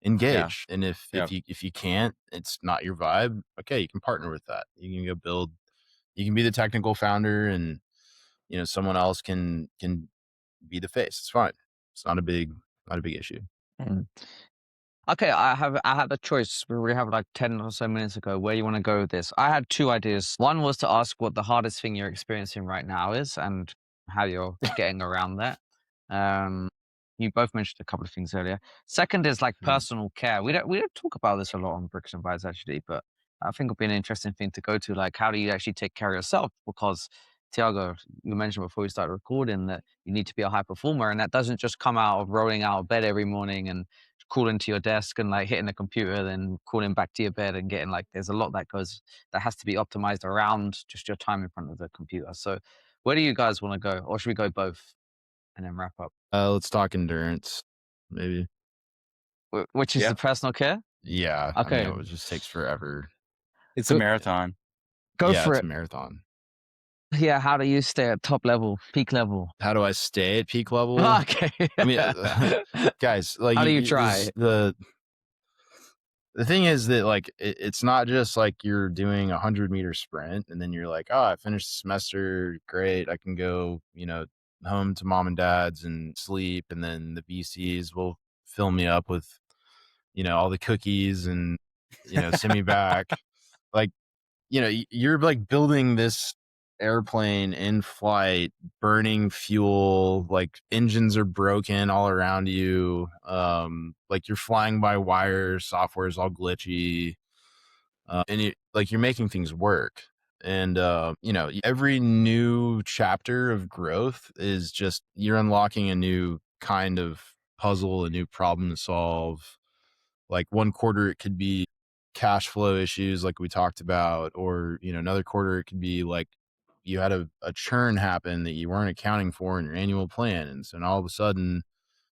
engage. And if Yeah. if you can't, it's not your vibe, okay, you can partner with that. You can go build, you can be the technical founder, and someone else can be the face. It's fine. It's not a big issue. Mm. Okay, I have a choice. We already have like 10 or so minutes ago. Where you want to go with this? I had two ideas. One was to ask what the hardest thing you're experiencing right now is, and how you're getting around that. Um, you both mentioned a couple of things earlier. Second is like Mhm. personal care. We don't talk about this a lot on Bricks and Bytes actually, but I think it'll be an interesting thing to go to. Like, how do you actually take care of yourself? Because Thiago, you mentioned before we started recording that you need to be a high performer, and that doesn't just come out of rolling out of bed every morning and crawling to your desk and like hitting the computer, then crawling back to your bed and getting like, there's a lot that has to be optimized around just your time in front of the computer. So where do you guys want to go, or should we go both and then wrap up? Let's talk endurance, maybe. Which is Yeah. the personal care? Yeah, Okay. I mean, it just takes forever. It's a marathon. Go Yeah, for it's it. a marathon. Yeah, how do you stay at top level, peak level? How do I stay at peak level? Okay. I mean, guys, like, How do you try? the thing is that like it's not just like you're doing a 100-meter sprint and then you're like, oh, I finished the semester, great, I can go, home to mom and dad's and sleep, and then the VCs will fill me up with, all the cookies and send me back. Like, you're like building this airplane in flight, burning fuel, like engines are broken all around you. Like you're flying by wire, software is all glitchy. And you're making things work. And, every new chapter of growth is just, you're unlocking a new kind of puzzle, a new problem to solve. Like one quarter, it could be cash flow issues like we talked about, or, another quarter, it could be like you had a churn happen that you weren't accounting for in your annual plan. And so now all of a sudden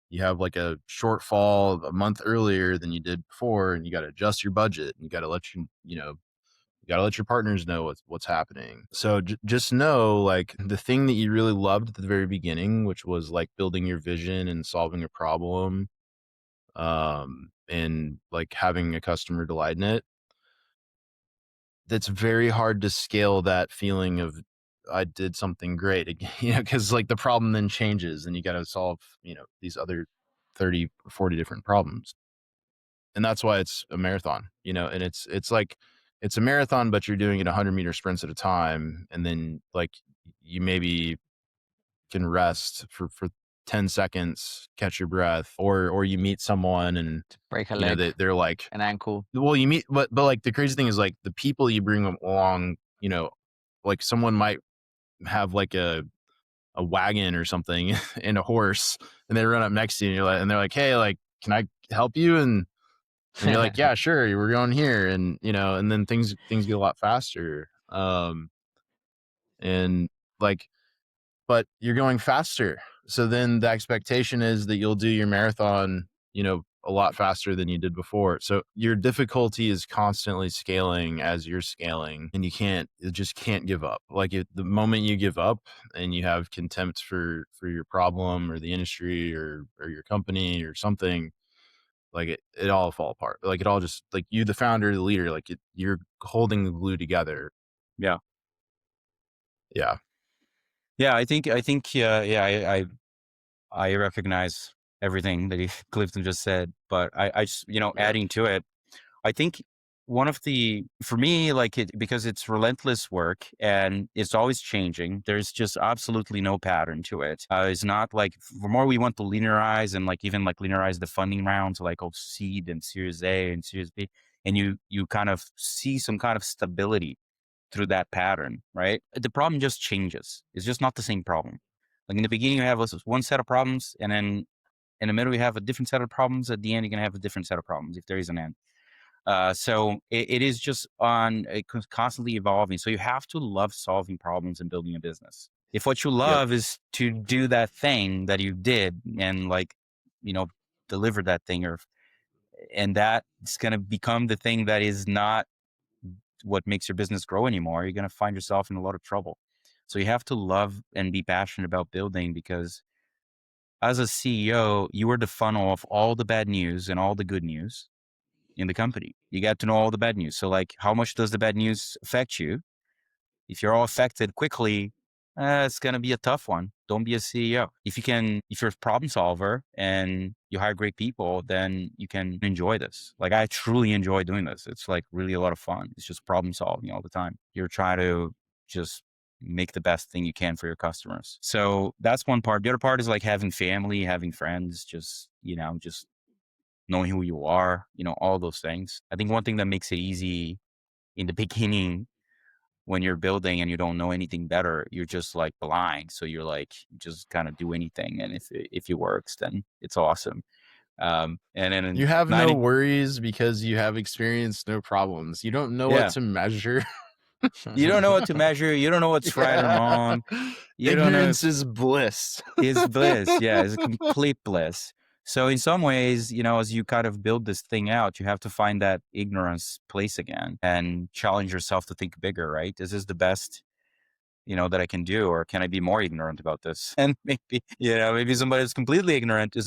you have like a shortfall a month earlier than you did before, and you got to adjust your budget, and you got to you got to let your partners know what's happening. So just know, like, the thing that you really loved at the very beginning, which was like building your vision and solving a problem, and like having a customer delight in it, that's very hard to scale that feeling of I did something great again, because like the problem then changes and you got to solve, these other 30 or 40 different problems. And that's why it's a marathon, and it's like, it's a marathon, but you're doing it 100-meter sprints at a time. And then like you maybe can rest for 10 seconds, catch your breath, or you meet someone and, Break a leg, they're like, an ankle. well, you meet, but like the crazy thing is like the people you bring along, like someone might have like a wagon or something and a horse, and they run up next to you and you're like, and they're like, hey, like, can I help you? And you're like, yeah, sure, we're going here. And, and then things get a lot faster. And like, but you're going faster. So then the expectation is that you'll do your marathon, a lot faster than you did before. So your difficulty is constantly scaling as you're scaling, and you just can't give up. Like the moment you give up and you have contempt for your problem or the industry or your company or something, like it all fall apart. Like it all just, like, you, the founder, the leader, like you're holding the glue together. Yeah. Yeah. Yeah. I think, I recognize everything that Clifton just said, but I just, Yeah. adding to it, I think for me, like because it's relentless work and it's always changing. There's just absolutely no pattern to it. It's not like, for more we want to linearize and like even like linearize the funding rounds, like seed and Series A and Series B, and you kind of see some kind of stability through that pattern, right? The problem just changes. It's just not the same problem. Like in the beginning, you have one set of problems, and then in the middle, you have a different set of problems. At the end, you're going to have a different set of problems if there is an end. So it is just constantly evolving. So you have to love solving problems and building a business. If what you love is to do that thing that you did and like, deliver that thing, and that's going to become the thing that is not what makes your business grow anymore, you're going to find yourself in a lot of trouble. So you have to love and be passionate about building, because as a CEO, you are the funnel of all the bad news and all the good news in the company. You get to know all the bad news. So like, how much does the bad news affect you? If you're all affected quickly, it's going to be a tough one. Don't be a CEO. If you're a problem solver and you hire great people, then you can enjoy this. Like I truly enjoy doing this. It's like really a lot of fun. It's just problem solving all the time. You're trying to just make the best thing you can for your customers. So that's one part. The other part is like having family, having friends, just knowing who you are, all those things. I think one thing that makes it easy in the beginning, when you're building and you don't know anything better, you're just like blind. So you're like, just kind of do anything. And if it works, then it's awesome. And then You have no worries because you have experienced no problems. You don't know what to measure. You don't know what to measure. You don't know what's right or wrong. You don't know Ignorance is bliss. It's bliss. Yeah, it's a complete bliss. So in some ways, as you kind of build this thing out, you have to find that ignorance place again and challenge yourself to think bigger, right? Is this the best, that I can do? Or can I be more ignorant about this? And maybe somebody who's completely ignorant is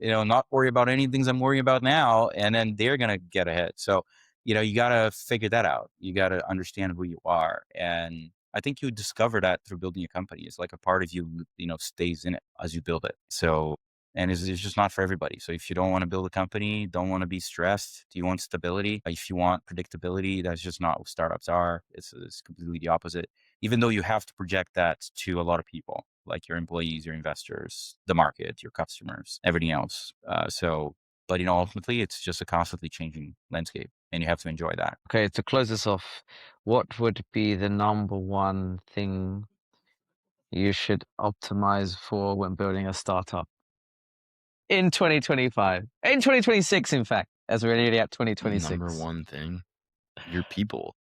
not worry about any things I'm worrying about now, and then they're going to get ahead. So, you got to figure that out. You got to understand who you are. And I think you discover that through building a company. It's like a part of you, stays in it as you build it. So, and it's just not for everybody. So if you don't want to build a company, don't want to be stressed, do you want stability? If you want predictability, that's just not what startups are. It's completely the opposite. Even though you have to project that to a lot of people, like your employees, your investors, the market, your customers, everything else. But ultimately, it's just a constantly changing landscape, and you have to enjoy that. Okay, to close this off, what would be the number one thing you should optimize for when building a startup in 2025, in 2026, in fact, as we're nearly at 2026? Number one thing, your people.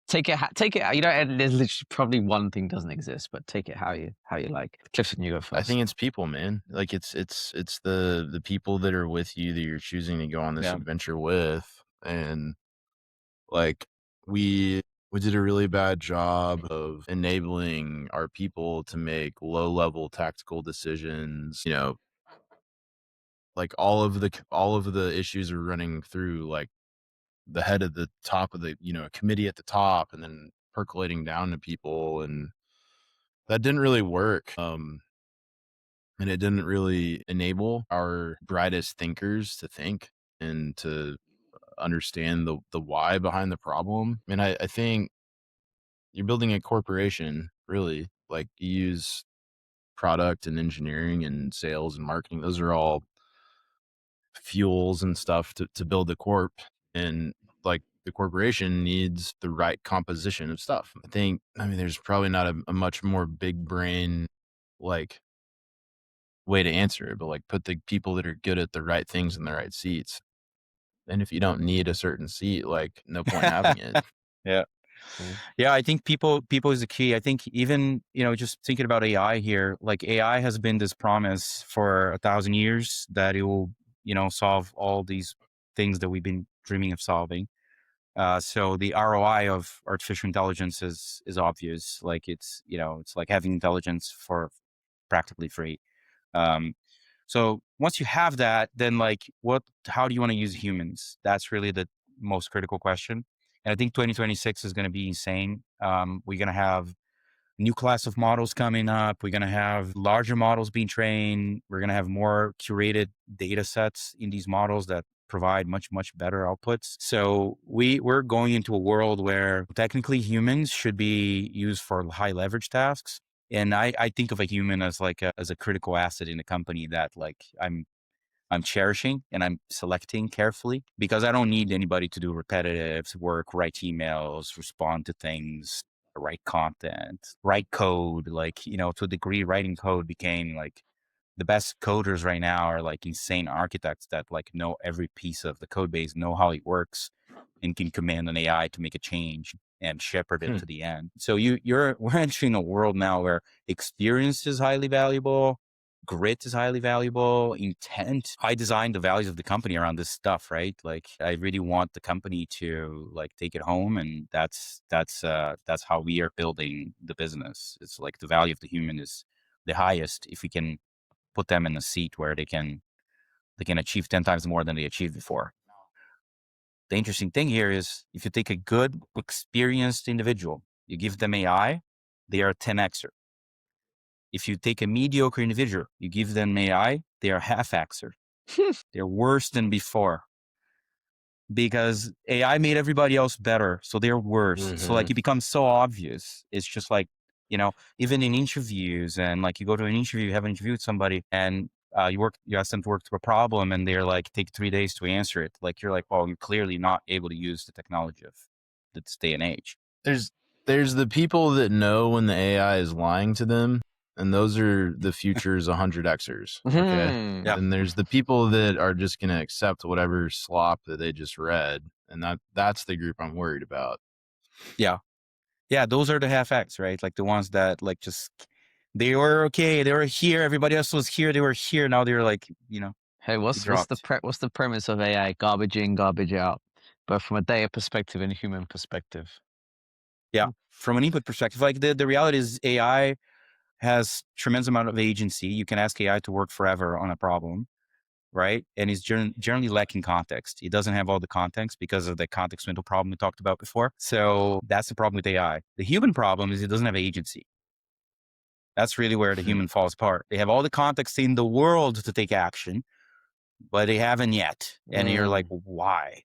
Take it, and there's literally probably one thing doesn't exist, but take it how you like. Clifton, you go first. I think it's people, man. Like it's the people that are with you that you're choosing to go on this adventure with. And like we did a really bad job of enabling our people to make low level tactical decisions, like all of the issues are running through like the head of the top of the, a committee at the top and then percolating down to people. And that didn't really work. And it didn't really enable our brightest thinkers to think and to understand the why behind the problem. And I think you're building a corporation, really. Like you use product and engineering and sales and marketing. Those are all fuels and stuff to build the corp. And like the corporation needs the right composition of stuff. There's probably not a much more big brain like way to answer it, but like put the people that are good at the right things in the right seats. And if you don't need a certain seat, like no point having it. Yeah. Cool. Yeah, I think people is the key. I think even, just thinking about AI here, like AI has been this promise for 1,000 years that it will, solve all these things that we've been dreaming of solving. So the ROI of artificial intelligence is obvious. Like it's like having intelligence for practically free. So once you have that, then like how do you want to use humans? That's really the most critical question. And I think 2026 is going to be insane. We're going to have new class of models coming up. We're going to have larger models being trained. We're going to have more curated data sets in these models that provide much, much better outputs. So we're going into a world where technically humans should be used for high leverage tasks. And I think of a human as as a critical asset in a company that like I'm cherishing and I'm selecting carefully, because I don't need anybody to do repetitive work, write emails, respond to things, write content, write code. Like, to a degree, writing code became like the best coders right now are like insane architects that like know every piece of the code base, know how it works, and can command an AI to make a change and shepherd it to the end. So we're entering a world now where experience is highly valuable, grit is highly valuable, intent. I designed the values of the company around this stuff, right? Like I really want the company to like take it home, and that's how we are building the business. It's like the value of the human is the highest if we can put them in a seat where they can achieve 10 times more than they achieved before. The interesting thing here is if you take a good, experienced individual, you give them AI, they are a 10xer. If you take a mediocre individual, you give them AI, they are half-xer. They're worse than before because AI made everybody else better. So they're worse. So like it becomes so obvious. It's just like, even in interviews, and like you go to an interview, you have an interview with somebody and you ask them to work through a problem and they're like, take 3 days to answer it. Like, you're like, well, you're clearly not able to use the technology of this day and age. There's the people that know when the AI is lying to them, and those are the future's 100xers. Okay. Yeah. And there's the people that are just going to accept whatever slop that they just read. And that's the group I'm worried about. Yeah. Yeah. Those are the half-X, right? Like the ones that like they were okay. They were here. Everybody else was here. They were here. Now they're like, Hey, what's the premise of AI? Garbage in, garbage out, both from a data perspective and a human perspective. Yeah. From an input perspective, like the reality is AI has tremendous amount of agency. You can ask AI to work forever on a problem. right? And he's generally lacking context. He doesn't have all the context because of the context window problem we talked about before. So that's the problem with AI. The human problem is it doesn't have agency. That's really where the human falls apart. They have all the context in the world to take action, but they haven't yet. And you're like, why?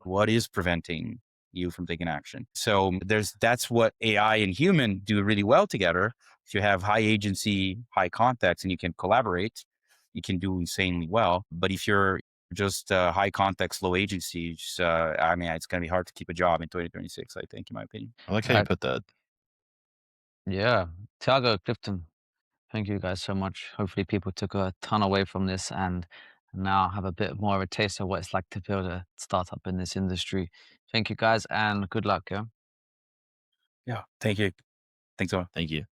What is preventing you from taking action? So that's what AI and human do really well together. If you have high agency, high context, and you can collaborate, you can do insanely well. But if you're just high context, low agency, I mean, it's going to be hard to keep a job in 2026, I think, in my opinion. I like how you put that. Yeah. Thiago, Clifton, thank you guys so much. Hopefully people took a ton away from this and now have a bit more of a taste of what it's like to build a startup in this industry. Thank you guys and good luck. Yeah. Yeah. Thank you. Thanks so much. Thank you.